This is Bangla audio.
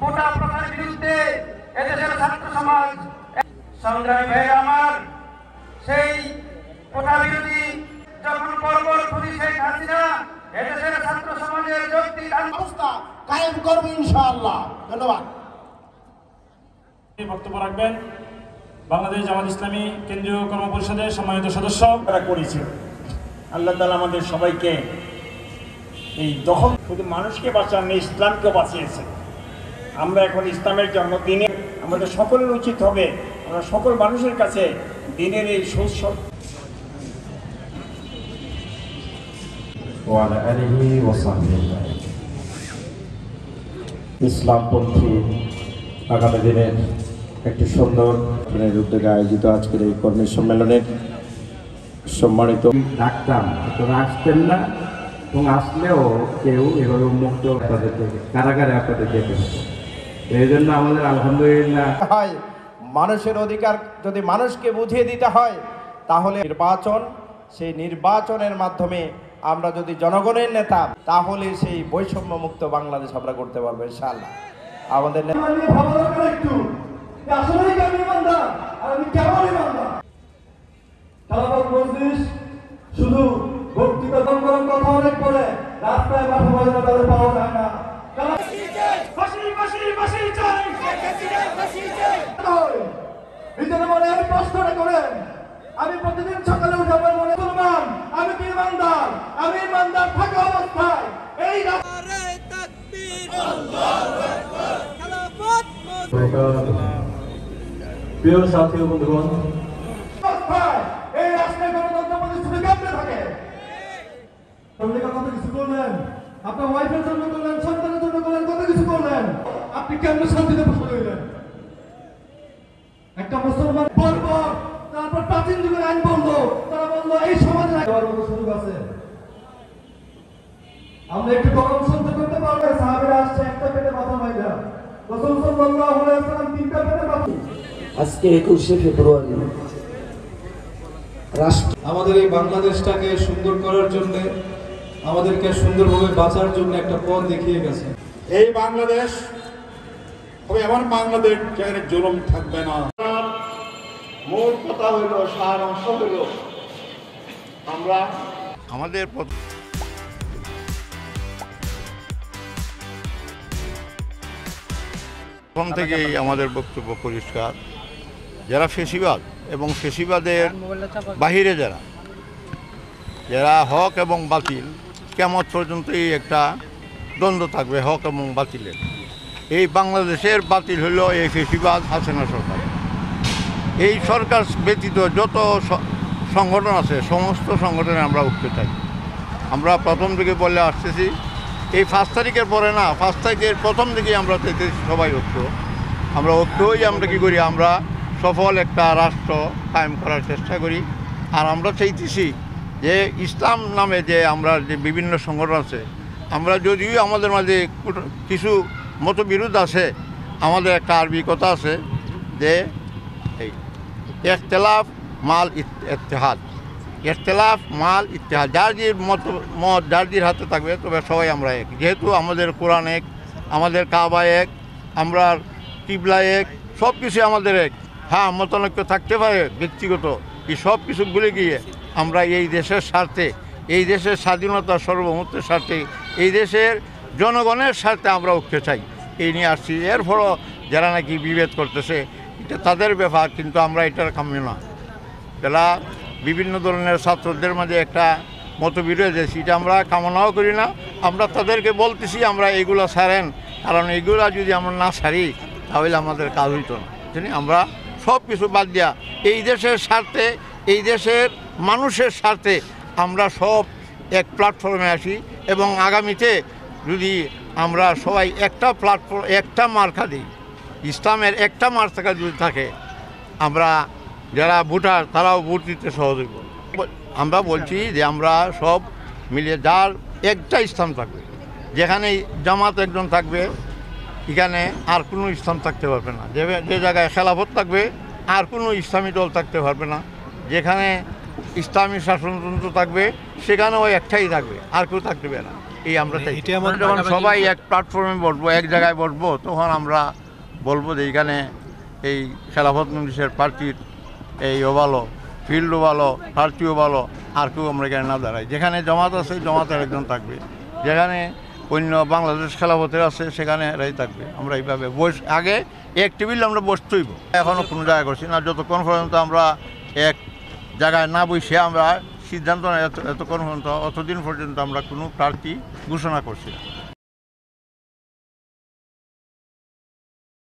কোটা প্রথার বিরুদ্ধে এদেশের ছাত্র সমাজ সংগ্রামী ভাইয়েরা আমার, সেই কোটা বিরোধী যখন পরবর্তী শেখ হাসিনা এদেশের ছাত্র সমাজের যৌক্তিক অবস্থা কায়েম করবে ইনশাআল্লাহ। ধন্যবাদ। বক্তব্য রাখবেন বাংলাদেশ জামাত ইসলামী কেন্দ্রীয় কর্মপরিষদের সম্মানিত সদস্য করেছে। আল্লাহ তাআলা আমাদের সবাইকে এই দখল শুধু মানুষকে বাঁচাননি, ইসলামকে বাঁচিয়েছে। আমরা এখন ইসলামের জন্মদিনে আমাদের সকলের উচিত হবে আমরা সকল মানুষের কাছে দিনের এই সুসব ইসলামপন্থী আগামী দিনের একটি সুন্দর উদ্যোগে আয়োজিত আজকের এই কর্মী সম্মেলনের সম্মানিত ডাকতাম, তবে আসতেন না, এবং আসলেও কেউ এভাবে উন্মুক্ত আপনাদেরকে কারাগারে আপনাদের যেতে হতো। এই জন্য আমাদের আলহামদুলিল্লাহ হয় মানুষের অধিকার যদি মানুষকে বুঝিয়ে দিতে হয় তাহলে নির্বাচন, সেই নির্বাচনের মাধ্যমে আমরা যদি জনগণের নেতা, তাহলে সেই বৈষম্য মুক্ত বাংলাদেশ আমরা করতে পারবো ইনশাআল্লাহ। আমাদের শুধু ব্যক্তিগত কথা অনেক পরে রাস্তায় মাঠে ময়দানে তাদের পাওয়া যায় না। নিজের মনে আমি প্রশ্নটা করেন, আমি প্রতিদিন সকালে উঠে আমার মনে মুসলমান, আমি কি ইমানদার, আমি ইমানদার থাকা অবস্থায় এই প্রিয় সাথী ও বন্ধুগণ, এই রাষ্ট্রের গণতন্ত্র প্রতিষ্ঠিত কেমনে থাকে? কত কিছু করলেন, আপনার ওয়াইফের জন্য করলেন, সন্তানের জন্য করলেন, কত কিছু করলেন, আপনি কেমনে শান্তিতে বসে রইলেন? একটা মুসলমান বলবো, তারপর প্রাচীন যুগের আইন বললো, তারা বললো এই সমাজে সুযোগ আছে। আমরা একটু গরম সহ্য করতে পারবো। সাহাবীরা আসছে একটা পেটে মাথা মাইরা, রাসূল সাল্লাল্লাহু আলাইহি ওয়াসাল্লাম তিনটা পেটে মাথা। আজকে 21শে ফেব্রুয়ারি আমাদের এই বাংলাদেশটাকে সুন্দর করার জন্য, আমাদেরকে সুন্দরভাবে বাঁচার জন্য একটা পথ দেখিয়ে গেছে। এই বাংলাদেশ হবে এমন বাংলাদেশ যেখানে জুলুম থাকবে না। মূল কথা হইল, সার অংশ হইল আমরা আমাদের প্রথম থেকেই আমাদের বক্তব্য পরিষ্কার, যারা ফেসিবাদ এবং ফেসিবাদের বাহিরে যারা হক এবং বাতিল, কিয়ামত পর্যন্তই একটা দ্বন্দ্ব থাকবে হক এবং বাতিলের। এই বাংলাদেশের বাতিল হইল এই ফেসিবাদ হাসিনা সরকার। এই সরকার ব্যতীত যত সংগঠন আছে সমস্ত সংগঠনে আমরা উঠতে চাই। আমরা প্রথম দিকে বলে আসতেছি, এই 5 তারিখের পরে না, 5 তারিখের প্রথম দিকেই আমরা চাইতেছি সবাই ঐক্য। আমরা ঐক্য হয়ে আমরা কী করি, আমরা সফল একটা রাষ্ট্র কায়েম করার চেষ্টা করি। আর আমরা চাইতেছি যে ইসলাম নামে যে আমরা যে বিভিন্ন সংগঠন আছে, আমরা যদিও আমাদের মাঝে কিছু মতবিরোধ আছে, আমাদের একটা আরবি কথা আছে যে এই ইখতিলাফ মাল ইত্তেহাদ, ইখতিলাফ মাল ইত্তেহাদ, যার যে মত যার যে হাতে থাকবে, তবে সবাই আমরা এক। যেহেতু আমাদের কোরআন এক, আমাদের কাবা এক, আমরা কিবলা এক, সব কিছু আমাদের এক। হ্যাঁ, মতানৈক্য থাকতে পারে ব্যক্তিগত, এই সব কিছু ভুলে গিয়ে আমরা এই দেশের স্বার্থে, এই দেশের স্বাধীনতা সার্বভৌমত্বের স্বার্থে, এই দেশের জনগণের স্বার্থে আমরা উঠতে চাই, এই নিয়ে আসছি। এরপরও যারা নাকি বিভেদ করতেছে, এটা তাদের ব্যাপার, কিন্তু আমরা এটার কাম্য না। যারা বিভিন্ন ধরনের ছাত্রদের মাঝে একটা মতবিরোধ আছে, এটা আমরা কামনাও করি না। আমরা তাদেরকে বলতেছি আমরা এইগুলো ছাড়েন, কারণ এইগুলা যদি আমরা না ছাড়ি তাহলে আমাদের কাজ হইতো না। আমরা সব কিছু বাদ দিয়া এই দেশের স্বার্থে, এই দেশের মানুষের স্বার্থে আমরা সব এক প্ল্যাটফর্মে আসি, এবং আগামীতে যদি আমরা সবাই একটা প্ল্যাটফর্ম, একটা মার্কা দিই, ইসলামের একটা মার্কা যদি থাকে, আমরা যারা ভোটার তারাও ভোট দিতে সহযোগী। আমরা বলছি যে আমরা সব মিলিয়ে যার একটা ইসলাম থাকবে, যেখানে জামাত একজন থাকবে, এখানে আর কোনো ইসলাম থাকতে পারবে না। যে জায়গায় খেলাফত থাকবে, আর কোনো ইসলামী দল থাকতে পারবে না। যেখানে ইসলামী শাসনতন্ত্র থাকবে, সেখানেও একটাই থাকবে, আর কেউ থাকতে পারে না। এই আমরা চাই। আমরা যখন সবাই এক প্ল্যাটফর্মে বসবো, এক জায়গায় বসবো, তখন আমরা বলবো যে এইখানে এই খেলাফত মজলিসের প্রার্থীর এইও ভালো, ফিল্ডও ভালো, প্রার্থীও ভালো, আর কেউ আমরা এখানে না দাঁড়াই। যেখানে জামাত আছে জামাতের একজন থাকবে, যেখানে অন্য বাংলাদেশ খেলাফতের আছে সেখানে এরাই থাকবে। আমরা এইভাবে আগে এক টেবিল আমরা বসতেইব, এখনও কোনো জায়গায় করছি না। যতক্ষণ পর্যন্ত আমরা এক জায়গায় না বসে আমরা সিদ্ধান্ত এতক্ষণ পর্যন্ত অতদিন পর্যন্ত আমরা কোনো প্রার্থী ঘোষণা করছি না।